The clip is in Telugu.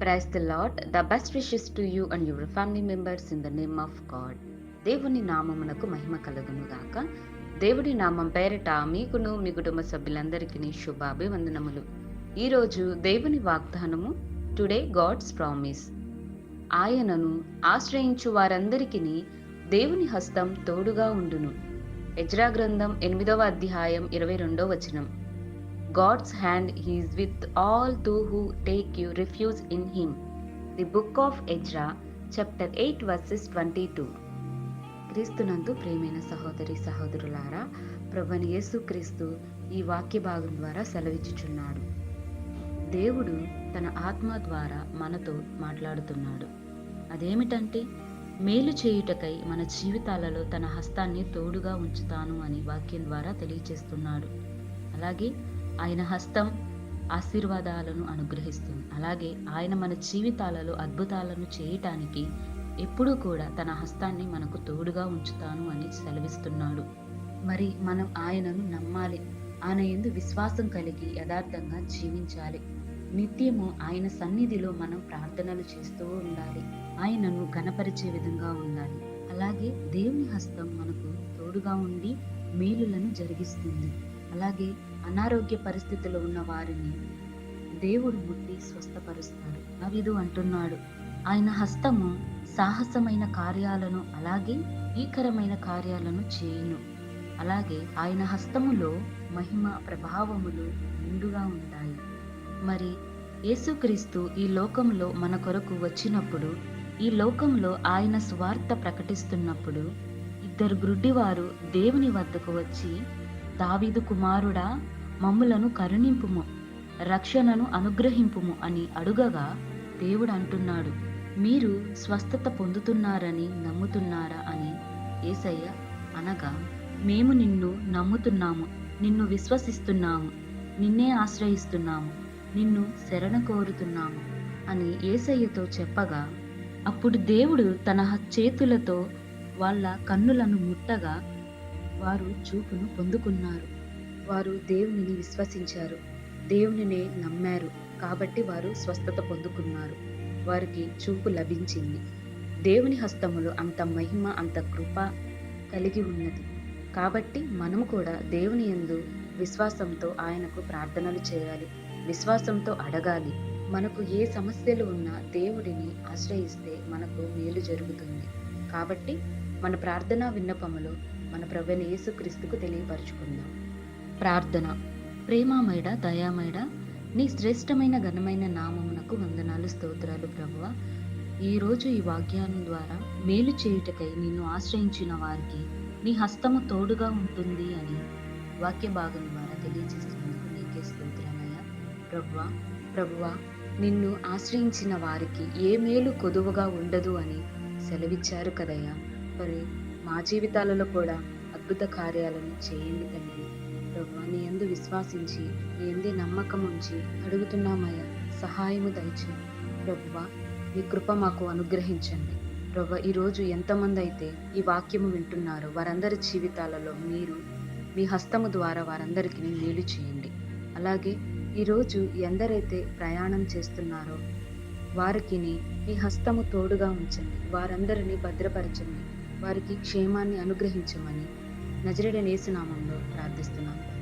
Praise the lord. The best wishes to you and your family members in the name of God. దేవుని నామమునకు మహిమ కలుగును గాక. దేవుడి నామం పేరిట మీకును మీ కుటుంబ సభ్యులందరికీ శుభాభివందనములు. ఈరోజు దేవుని వాగ్దానము, టుడే గాడ్స్ ప్రామిస్. ఆయనను ఆశ్రయించు వారందరికీ దేవుని హస్తం తోడుగా ఉండును. ఎజ్రా గ్రంథం 8వ అధ్యాయం 22వ వచనం. God's hand is with all those who take you refuge in him. The book of Ezra, chapter 8, verses 22. క్రీస్తునందు ప్రియమైన సహోదరి సహోదరులారా, ప్రభువైన యేసుక్రీస్తు ఈ వాక్య భాగం ద్వారా సెలవిచ్చుచున్నాడు. దేవుడు తన ఆత్మ ద్వారా మనతో మాట్లాడుతున్నాడు. అదేమిటంటే, మేలు చేయుటకై మన జీవితాలలో తన హస్తాన్ని తోడుగా ఉంచుతాను అని వాక్యం ద్వారా తెలియజేస్తున్నాడు. అలాగే ఆయన హస్తం ఆశీర్వాదాలను అనుగ్రహిస్తుంది. అలాగే ఆయన మన జీవితాలలో అద్భుతాలను చేయటానికి ఎప్పుడూ కూడా తన హస్తాన్ని మనకు తోడుగా ఉంచుతాను అని సెలవిస్తున్నాడు. మరి మనం ఆయనను నమ్మాలి. ఆయన యందు విశ్వాసం కలిగి యథార్థంగా జీవించాలి. నిత్యము ఆయన సన్నిధిలో మనం ప్రార్థనలు చేస్తూ ఉండాలి. ఆయనను ఘనపరిచే విధంగా ఉండాలి. అలాగే దేవుని హస్తం మనకు తోడుగా ఉండి మేలులను జరిగిస్తుంది. అలాగే అనారోగ్య పరిస్థితిలో ఉన్న వారిని దేవుడు ముట్టి స్వస్థపరుస్తాడు. దావీదు అంటున్నాడు, ఆయన హస్తము సాహసమైన కార్యాలను అలాగే భీకరమైన కార్యాలను చేయును. అలాగే ఆయన హస్తములో మహిమ ప్రభావములు నిండుగా ఉంటాయి. మరి యేసుక్రీస్తు ఈ లోకంలో మన కొరకు వచ్చినప్పుడు, ఈ లోకంలో ఆయన సువార్త ప్రకటిస్తున్నప్పుడు, ఇద్దరు గ్రుడ్డివారు దేవుని వద్దకు వచ్చి, దావీదు కుమారుడా, మమ్ములను కరుణింపుము, రక్షణను అనుగ్రహింపుము అని అడుగగా దేవుడు అంటున్నాడు, మీరు స్వస్థత పొందుతున్నారని నమ్ముతున్నారా అని యేసయ్య అనగా, మేము నిన్ను నమ్ముతున్నాము, నిన్ను విశ్వసిస్తున్నాము, నిన్నే ఆశ్రయిస్తున్నాము, నిన్ను శరణ కోరుతున్నాము అని యేసయ్యతో చెప్పగా, అప్పుడు దేవుడు తన చేతులతో వాళ్ళ కన్నులను ముట్టగా వారు చూపును పొందుకున్నారు. వారు దేవునిని విశ్వసించారు, దేవునినే నమ్మారు. కాబట్టి వారు స్వస్థత పొందుకున్నారు. వారికి చూపు లభించింది. దేవుని హస్తములు అంత మహిమ, అంత కృప కలిగి ఉన్నది. కాబట్టి మనము కూడా దేవుని యందు విశ్వాసంతో ఆయనకు ప్రార్థనలు చేయాలి. విశ్వాసంతో అడగాలి. మనకు ఏ సమస్యలు ఉన్నా దేవుడిని ఆశ్రయిస్తే మనకు మేలు జరుగుతుంది. కాబట్టి మన ప్రార్థనా విన్నపములు మన ప్రభువైన యేసుక్రీస్తుకు తెలియపరచుకుందాం. ప్రార్థన. ప్రేమమేడ, దయామేడ, నీ శ్రేష్టమైన ఘనమైన నామమునకు వందనాలు, స్తోత్రాలు ప్రభువా. ఈరోజు ఈ వాక్యానం ద్వారా మేలు చేయుటకై నిన్ను ఆశ్రయించిన వారికి నీ హస్తము తోడుగా ఉంటుంది అని వాక్య భాగం ద్వారా తెలియజేస్తున్నందుకు నీకే స్తోత్రమయ్యా. ప్రభువా, నిన్ను ఆశ్రయించిన వారికి ఏ మేలు కొదువుగా ఉండదు అని సెలవిచ్చారు కదయ్యా. మరి మా జీవితాలలో కూడా అద్భుత కార్యాలను చేయండి తండ్రి. ప్రభువా, నీ యందు విశ్వాసించి, నీ యందు నమ్మకం ఉంచి అడుగుతున్నామయ్యా. సహాయము దయచేయండి ప్రభువా. మీ కృప మాకు అనుగ్రహించండి ప్రభువా. ఈరోజు ఎంతమంది అయితే ఈ వాక్యము వింటున్నారో వారందరి జీవితాలలో మీరు మీ హస్తము ద్వారా వారందరికీ మేలు చేయండి. అలాగే ఈరోజు ఎందరైతే ప్రయాణం చేస్తున్నారో వారికి మీ హస్తము తోడుగా ఉంచండి. వారందరినీ భద్రపరచండి. వారికి క్షేమాన్ని అనుగ్రహించమని నజరేయుడైన యేసు నామములో ప్రార్థిస్తున్నాను.